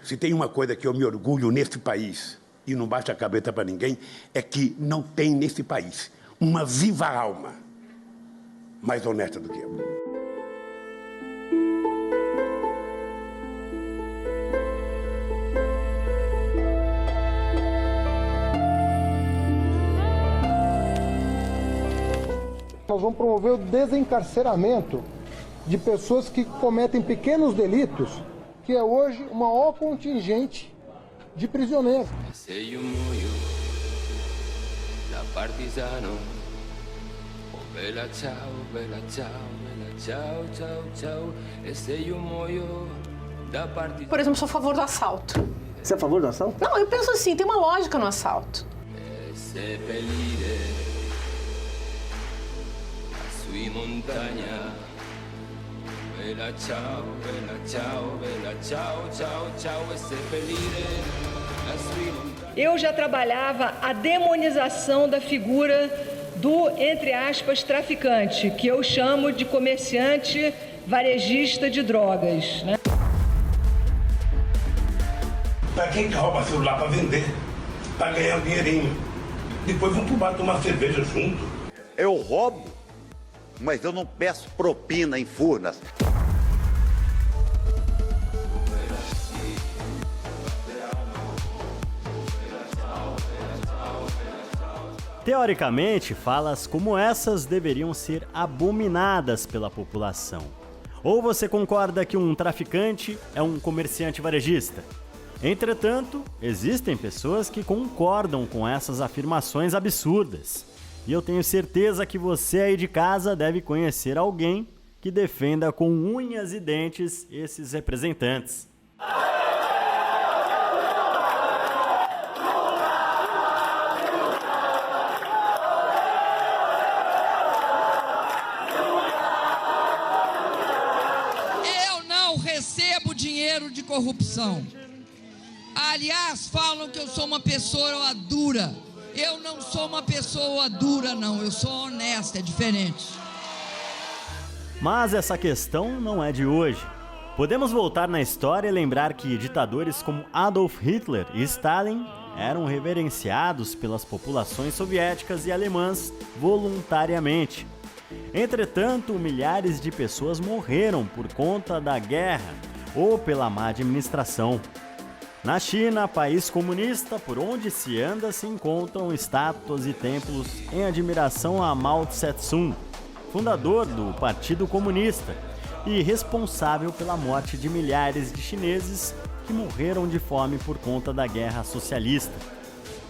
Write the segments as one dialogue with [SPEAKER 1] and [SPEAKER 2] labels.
[SPEAKER 1] Se tem uma coisa que eu me orgulho neste país, e não baixa a cabeça para ninguém, é que não tem nesse país uma viva alma mais honesta do que eu.
[SPEAKER 2] Nós vamos promover o desencarceramento de pessoas que cometem pequenos delitos, que é hoje o maior contingente de prisioneiros.
[SPEAKER 3] Por exemplo, sou a favor do assalto.
[SPEAKER 4] Você é a favor do assalto?
[SPEAKER 3] Não, eu penso assim, tem uma lógica no assalto.
[SPEAKER 5] Eu já trabalhava a demonização da figura do, entre aspas, traficante, que eu chamo de comerciante varejista de drogas, né?
[SPEAKER 1] Para quem que rouba celular para vender, para ganhar um dinheirinho. Depois vão pro bar tomar cerveja junto.
[SPEAKER 6] Eu roubo, mas eu não peço propina em Furnas.
[SPEAKER 7] Teoricamente, falas como essas deveriam ser abominadas pela população. Ou você concorda que um traficante é um comerciante varejista? Entretanto, existem pessoas que concordam com essas afirmações absurdas. E eu tenho certeza que você aí de casa deve conhecer alguém que defenda com unhas e dentes esses representantes.
[SPEAKER 8] Eu não recebo dinheiro de corrupção. Aliás, falam que eu sou uma pessoa dura. Eu não sou uma pessoa dura, não. Eu sou honesta, é diferente.
[SPEAKER 7] Mas essa questão não é de hoje. Podemos voltar na história e lembrar que ditadores como Adolf Hitler e Stalin eram reverenciados pelas populações soviéticas e alemãs voluntariamente. Entretanto, milhares de pessoas morreram por conta da guerra ou pela má administração. Na China, país comunista, por onde se anda se encontram estátuas e templos em admiração a Mao Tse-tung, fundador do Partido Comunista e responsável pela morte de milhares de chineses que morreram de fome por conta da guerra socialista.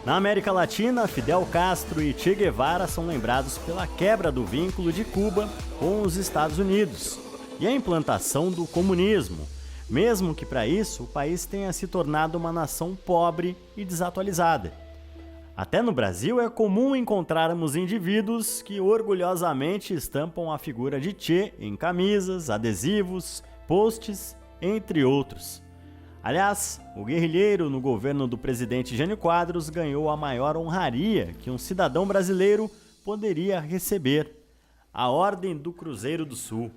[SPEAKER 7] Na América Latina, Fidel Castro e Che Guevara são lembrados pela quebra do vínculo de Cuba com os Estados Unidos e a implantação do comunismo, mesmo que para isso o país tenha se tornado uma nação pobre e desatualizada. Até no Brasil é comum encontrarmos indivíduos que orgulhosamente estampam a figura de Che em camisas, adesivos, posts, entre outros. Aliás, o guerrilheiro no governo do presidente Jânio Quadros ganhou a maior honraria que um cidadão brasileiro poderia receber: a Ordem do Cruzeiro do Sul.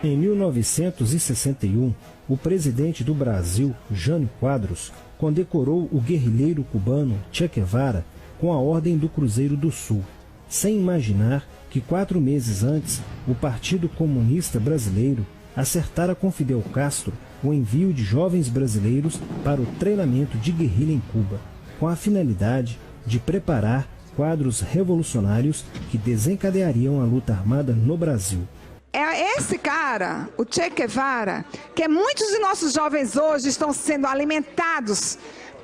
[SPEAKER 9] Em 1961, o presidente do Brasil, Jânio Quadros, condecorou o guerrilheiro cubano Che Guevara com a Ordem do Cruzeiro do Sul, sem imaginar que 4 meses antes o Partido Comunista Brasileiro acertara com Fidel Castro o envio de jovens brasileiros para o treinamento de guerrilha em Cuba, com a finalidade de preparar quadros revolucionários que desencadeariam a luta armada no Brasil.
[SPEAKER 10] É esse cara, o Che Guevara, que muitos de nossos jovens hoje estão sendo alimentados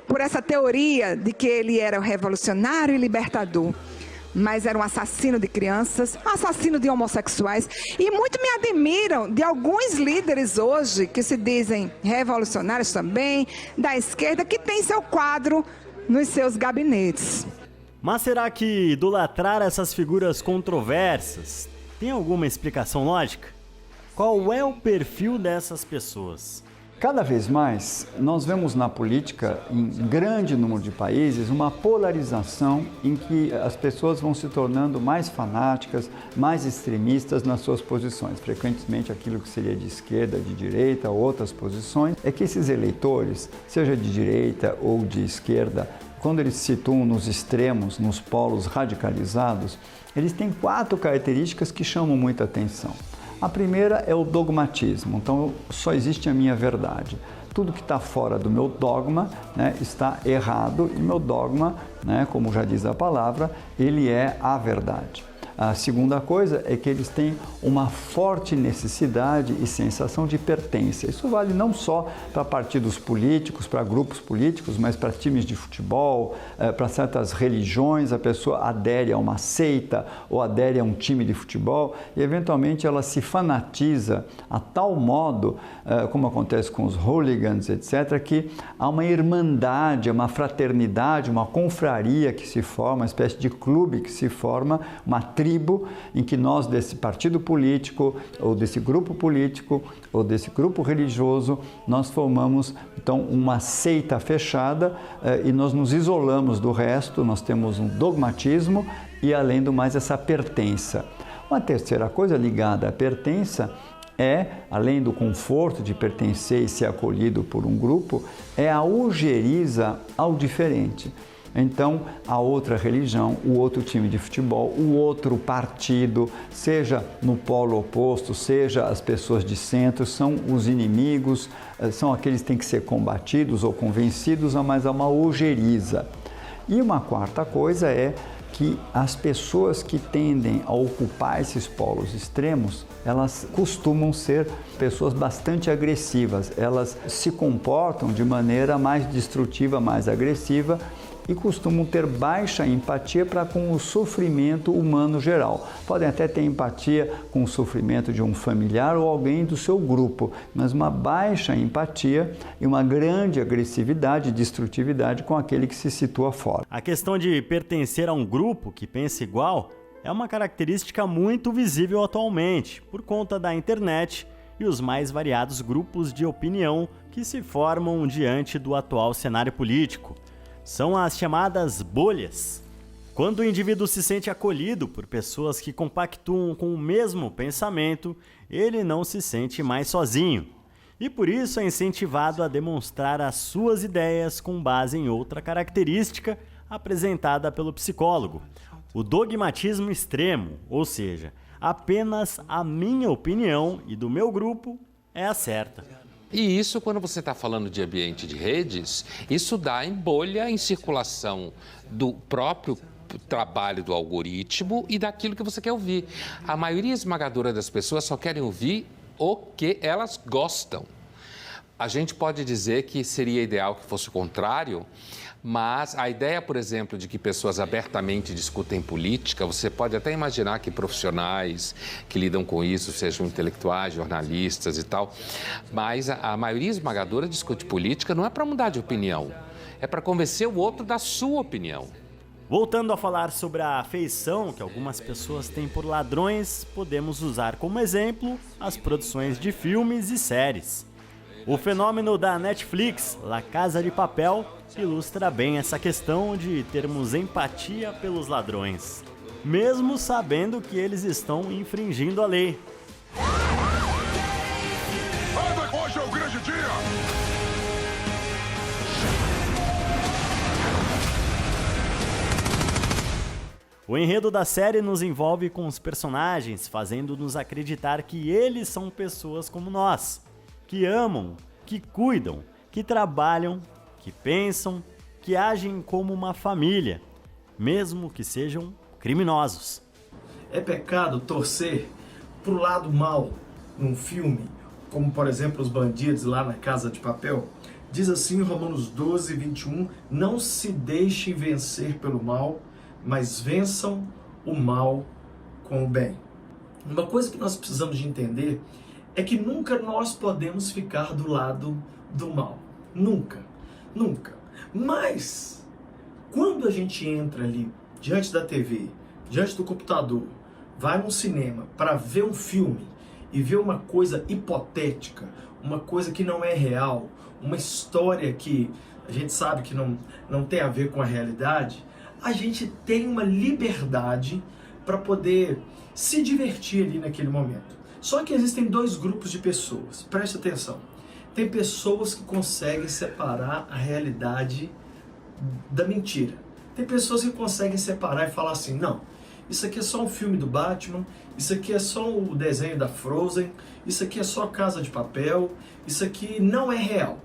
[SPEAKER 10] por essa teoria de que ele era o revolucionário e libertador, mas era um assassino de crianças, um assassino de homossexuais, e muito me admiram de alguns líderes hoje que se dizem revolucionários também, da esquerda, que tem seu quadro nos seus gabinetes.
[SPEAKER 7] Mas será que idolatrar essas figuras controversas tem alguma explicação lógica? Qual é o perfil dessas pessoas?
[SPEAKER 4] Cada vez mais, nós vemos na política, em grande número de países, uma polarização em que as pessoas vão se tornando mais fanáticas, mais extremistas nas suas posições. Frequentemente, aquilo que seria de esquerda, de direita, outras posições, é que esses eleitores, seja de direita ou de esquerda, quando eles se situam nos extremos, nos polos radicalizados, eles têm 4 características que chamam muita atenção. A primeira é o dogmatismo, então só existe a minha verdade. Tudo que está fora do meu dogma, né, está errado, e meu dogma, né, como já diz a palavra, ele é a verdade. A segunda coisa é que eles têm uma forte necessidade e sensação de pertença. Isso vale não só para partidos políticos, para grupos políticos, mas para times de futebol, para certas religiões. A pessoa adere a uma seita ou adere a um time de futebol e, eventualmente, ela se fanatiza a tal modo, como acontece com os hooligans, etc., que há uma irmandade, uma fraternidade, uma confraria que se forma, uma espécie de clube que se forma, uma tribo em que nós, desse partido político, ou desse grupo político, ou desse grupo religioso, nós formamos, então, uma seita fechada e nós nos isolamos do resto, nós temos um dogmatismo e, além do mais, essa pertença. Uma terceira coisa ligada à pertença é, além do conforto de pertencer e ser acolhido por um grupo, é a ojeriza ao diferente. Então, a outra religião, o outro time de futebol, o outro partido, seja no polo oposto, seja as pessoas de centro, são os inimigos, são aqueles que têm que ser combatidos ou convencidos, mas há uma ojeriza. E uma quarta coisa é que as pessoas que tendem a ocupar esses polos extremos, elas costumam ser pessoas bastante agressivas, elas se comportam de maneira mais destrutiva, mais agressiva, e costumam ter baixa empatia para com o sofrimento humano geral. Podem até ter empatia com o sofrimento de um familiar ou alguém do seu grupo, mas uma baixa empatia e uma grande agressividade e destrutividade com aquele que se situa fora.
[SPEAKER 7] A questão de pertencer a um grupo que pensa igual é uma característica muito visível atualmente, por conta da internet e os mais variados grupos de opinião que se formam diante do atual cenário político. São as chamadas bolhas. Quando o indivíduo se sente acolhido por pessoas que compactuam com o mesmo pensamento, ele não se sente mais sozinho. E por isso é incentivado a demonstrar as suas ideias com base em outra característica apresentada pelo psicólogo: o dogmatismo extremo, ou seja, apenas a minha opinião e do meu grupo é a certa.
[SPEAKER 11] E isso, quando você está falando de ambiente de redes, isso dá em bolha, em circulação do próprio trabalho do algoritmo e daquilo que você quer ouvir. A maioria esmagadora das pessoas só querem ouvir o que elas gostam. A gente pode dizer que seria ideal que fosse o contrário, mas a ideia, por exemplo, de que pessoas abertamente discutem política, você pode até imaginar que profissionais que lidam com isso sejam intelectuais, jornalistas e tal, mas a maioria esmagadora discute política não é para mudar de opinião, é para convencer o outro da sua opinião.
[SPEAKER 7] Voltando a falar sobre a afeição que algumas pessoas têm por ladrões, podemos usar como exemplo as produções de filmes e séries. O fenômeno da Netflix, La Casa de Papel, ilustra bem essa questão de termos empatia pelos ladrões, mesmo sabendo que eles estão infringindo a lei.
[SPEAKER 12] Hoje é o grande dia!
[SPEAKER 7] O enredo da série nos envolve com os personagens, fazendo-nos acreditar que eles são pessoas como nós, que amam, que cuidam, que trabalham, que pensam, que agem como uma família, mesmo que sejam criminosos.
[SPEAKER 13] É pecado torcer pro lado mal num filme, como por exemplo os bandidos lá na Casa de Papel? Diz assim em Romanos 12, 21, não se deixem vencer pelo mal, mas vençam o mal com o bem. Uma coisa que nós precisamos de entender é que nunca nós podemos ficar do lado do mal. Nunca. Nunca. Mas, quando a gente entra ali, diante da TV, diante do computador, vai num cinema para ver um filme e ver uma coisa hipotética, uma coisa que não é real, uma história que a gente sabe que não tem a ver com a realidade, a gente tem uma liberdade para poder se divertir ali naquele momento. Só que existem dois grupos de pessoas, preste atenção. Tem pessoas que conseguem separar a realidade da mentira. Tem pessoas que conseguem separar e falar assim, não, isso aqui é só um filme do Batman, isso aqui é só o desenho da Frozen, isso aqui é só Casa de Papel, isso aqui não é real.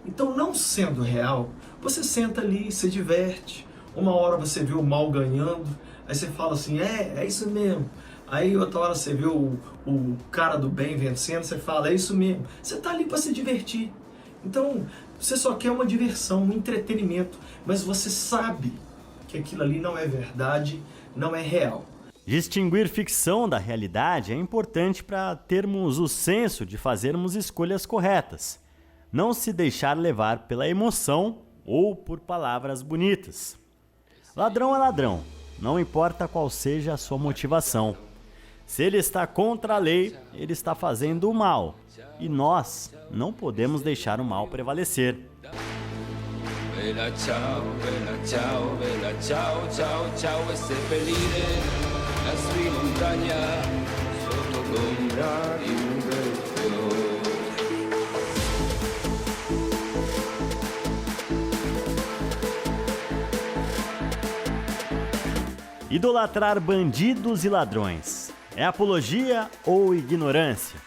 [SPEAKER 13] Então, não sendo real, você senta ali e se diverte. Uma hora você vê o mal ganhando, aí você fala assim, é isso mesmo. Aí outra hora você vê o cara do bem vencendo, você fala, é isso mesmo. Você está ali para se divertir. Então, você só quer uma diversão, um entretenimento, mas você sabe que aquilo ali não é verdade, não é real.
[SPEAKER 7] Distinguir ficção da realidade é importante para termos o senso de fazermos escolhas corretas. Não se deixar levar pela emoção ou por palavras bonitas. Ladrão é ladrão, não importa qual seja a sua motivação. Se ele está contra a lei, ele está fazendo o mal. E nós não podemos deixar o mal prevalecer.
[SPEAKER 14] Bella ciao, bella ciao, ciao, ciao e seppellire la sua montagna sotto l'ombra di un bel fiore.
[SPEAKER 7] Idolatrar bandidos e ladrões é apologia ou ignorância?